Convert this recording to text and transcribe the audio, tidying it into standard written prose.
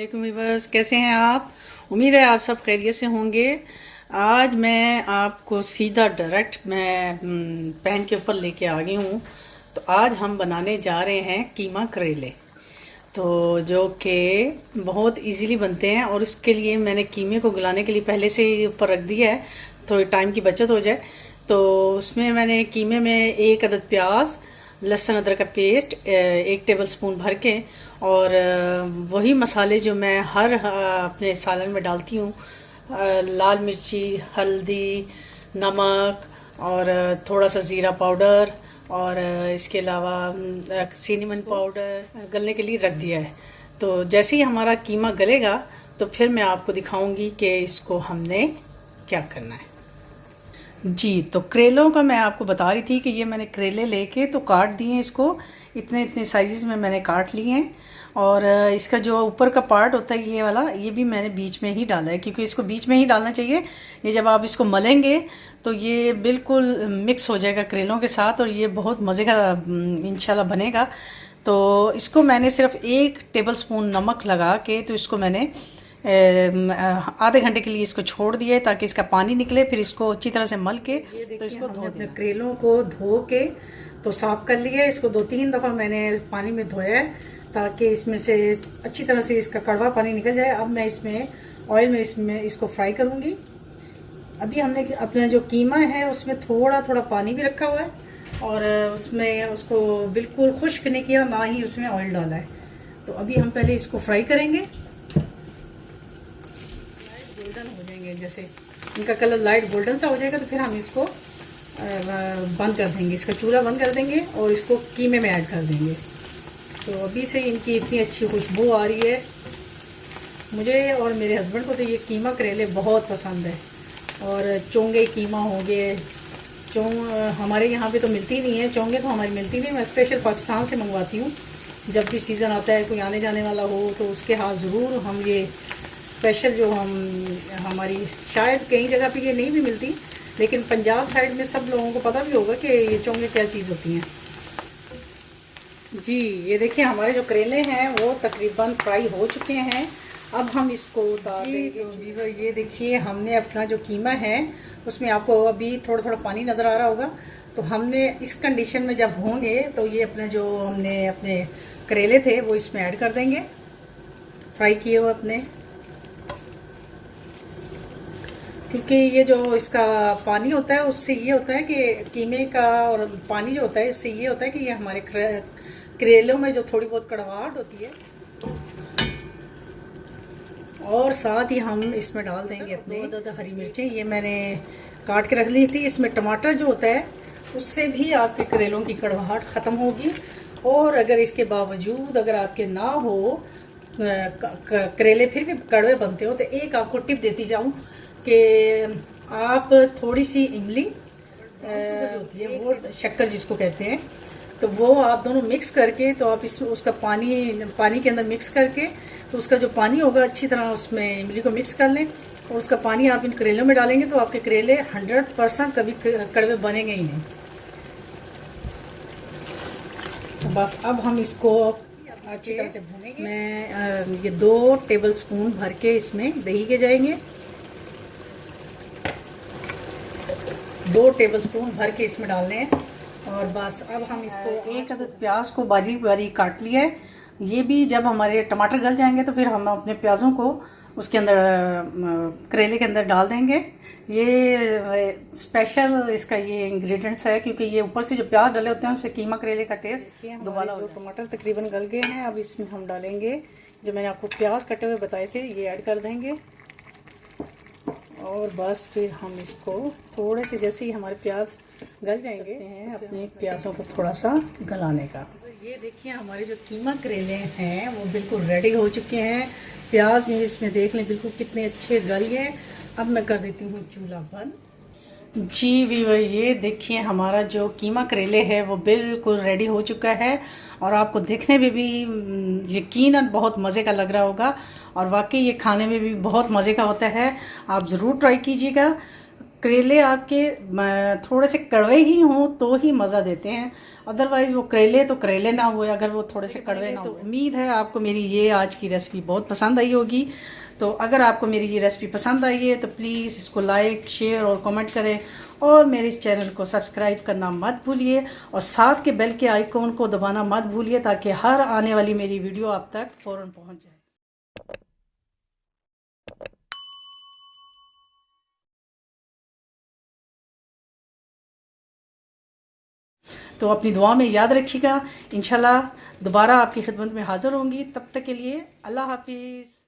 वालेकुम व्यूअर्स, कैसे हैं आप। उम्मीद है आप सब खैरियत से होंगे। आज मैं आपको सीधा डायरेक्ट मैं पैन के ऊपर लेके आ गई हूँ। तो आज हम बनाने जा रहे हैं कीमा करेले, तो जो कि बहुत इजीली बनते हैं। और उसके लिए मैंने कीमे को गलाने के लिए पहले से ही ऊपर रख दिया है, थोड़ी टाइम की बचत हो जाए। तो उसमें मैंने कीमे में एक अदद प्याज, लहसुन अदरक का पेस्ट, 1 टेबल स्पून भर के, और वही मसाले जो मैं हर अपने सालन में डालती हूँ, लाल मिर्ची, हल्दी, नमक, और थोड़ा सा ज़ीरा पाउडर, और इसके अलावा सिनेमन पाउडर गलने के लिए रख दिया है। तो जैसे ही हमारा कीमा गलेगा तो फिर मैं आपको दिखाऊंगी कि इसको हमने क्या करना है। जी, तो करेलों का मैं आपको बता रही थी कि ये मैंने करेले लेके तो काट दिए हैं, इसको इतने इतने साइज़ में मैंने काट लिए हैं। और इसका जो ऊपर का पार्ट होता है ये वाला, ये भी मैंने बीच में ही डाला है, क्योंकि इसको बीच में ही डालना चाहिए। ये जब आप इसको मलेंगे तो ये बिल्कुल मिक्स हो जाएगा करेलों के साथ, और ये बहुत मज़े का इंशाल्लाह बनेगा। तो इसको मैंने सिर्फ 1 टेबल स्पून नमक लगा के, तो इसको मैंने आधे घंटे के लिए इसको छोड़ दिया ताकि इसका पानी निकले। फिर इसको अच्छी तरह से मल के तो इसको धो, अपने करेलों को धो के तो साफ़ कर लिया। इसको 2-3 दफ़ा मैंने पानी में धोया है ताकि इसमें से अच्छी तरह से इसका कड़वा पानी निकल जाए। अब मैं इसमें ऑयल में इसको फ्राई करूँगी। अभी हमने अपना जो कीमा है उसमें थोड़ा थोड़ा पानी भी रखा हुआ है, और उसमें उसको बिल्कुल खुश्क नहीं किया, ना ही उसमें ऑयल डाला है। तो अभी हम पहले इसको फ्राई करेंगे, गोल्डन हो जाएंगे, जैसे इनका कलर लाइट गोल्डन सा हो जाएगा तो फिर हम इसको बंद कर देंगे, इसका चूल्हा बंद कर देंगे और इसको कीमे में ऐड कर देंगे। तो अभी से इनकी इतनी अच्छी खुशबू आ रही है। मुझे और मेरे हस्बैंड को तो ये कीमा करेले बहुत पसंद है। और चोंगे कीमा हो गए, हमारे यहाँ पे तो मिलती नहीं है, चोंगे तो हमारी मिलती नहीं। मैं स्पेशल पाकिस्तान से मंगवाती हूँ। जब भी सीज़न आता है, कोई आने जाने वाला हो तो उसके हाथ ज़रूर हम ये स्पेशल जो हमारी शायद कई जगह पे ये नहीं भी मिलती, लेकिन पंजाब साइड में सब लोगों को पता भी होगा कि ये चोंगे क्या चीज़ होती हैं। जी, ये देखिए हमारे जो करेले हैं वो तकरीबन फ्राई हो चुके हैं। अब हम इसको उतार देंगे। तो ये देखिए हमने अपना जो कीमा है उसमें आपको अभी थोड़ा थोड़ा पानी नज़र आ रहा होगा। तो हमने इस कंडीशन में जब होंगे तो ये अपने जो हमने अपने करेले थे वो इसमें ऐड कर देंगे, फ्राई किए हुए अपने। क्योंकि ये जो इसका पानी होता है उससे ये होता है कि कीमे का, और पानी जो होता है इससे ये होता है कि ये हमारे करेलों में जो थोड़ी बहुत कड़वाहट होती है। और साथ ही हम इसमें डाल देंगे अपने 2 हरी मिर्चें, ये मैंने काट के रख ली थी। इसमें टमाटर जो होता है उससे भी आपके करेलों की कड़वाहट ख़त्म होगी। और अगर इसके बावजूद अगर आपके ना हो, करेले फिर भी कड़वे बनते हो, तो एक आपको टिप देती जाऊँ कि आप थोड़ी सी इमली होती है, वो शक्कर जिसको कहते हैं, तो वो आप दोनों मिक्स करके, तो आप उसका पानी के अंदर मिक्स करके, तो उसका जो पानी होगा अच्छी तरह उसमें इमली को मिक्स कर लें, और उसका पानी आप इन करेलों में डालेंगे तो आपके करेले 100% कभी कड़वे बनेंगे ही नहीं। तो बस अब हम इसको अच्छी तरह से भूनेंगे। मैं ये 2 टेबल स्पून भर के इसमें दही के जाएंगे, 2 टेबल स्पून भर के इसमें डालने हैं। और बस अब हम इसको एक अदद प्याज को बारीक बारीक काट लिया है। ये भी जब हमारे टमाटर गल जाएंगे तो फिर हम अपने प्याज़ों को उसके अंदर करेले के अंदर डाल देंगे। ये स्पेशल इसका ये इंग्रेडिएंट्स है, क्योंकि ये ऊपर से जो प्याज डाले होते हैं उससे कीमा करेले का टेस्ट दोबारा हो। टमाटर तकरीबन गल गए हैं, अब इसमें हम डालेंगे जो मैंने आपको प्याज कटे हुए बताए थे, ये ऐड कर देंगे। और बस फिर हम इसको थोड़े से, जैसे ही हमारे प्याज गल जाएंगे हैं अपने प्याज़ों को थोड़ा सा गलाने का। तो ये देखिए हमारे जो कीमा करेले हैं वो बिल्कुल रेडी हो चुके हैं। प्याज में इसमें देख लें बिल्कुल कितने अच्छे गल गए। अब मैं कर देती हूँ चूल्हा बंद। जी वीवर, ये देखिए हमारा जो कीमा करेले है वो बिल्कुल रेडी हो चुका है, और आपको देखने में भी यकीनन बहुत मज़े का लग रहा होगा, और वाकई ये खाने में भी बहुत मज़े का होता है। आप ज़रूर ट्राई कीजिएगा। करेले आपके थोड़े से कड़वे ही हों तो ही मज़ा देते हैं, अदरवाइज़ वो करेले तो करेले ना हुए अगर वो थोड़े से कड़वे ना हो। तो उम्मीद है आपको मेरी ये आज की रेसिपी बहुत पसंद आई होगी। तो अगर आपको मेरी ये रेसिपी पसंद आई है तो प्लीज़ इसको लाइक, शेयर और कमेंट करें, और मेरे इस चैनल को सब्सक्राइब करना मत भूलिए, और साथ के बेल के आइकॉन को दबाना मत भूलिए, ताकि हर आने वाली मेरी वीडियो आप तक फ़ौरन पहुंच जाए। तो अपनी दुआ में याद रखिएगा। इंशाल्लाह दोबारा आपकी खिदमत में हाज़िर होंगी। तब तक के लिए अल्लाह हाफिज़।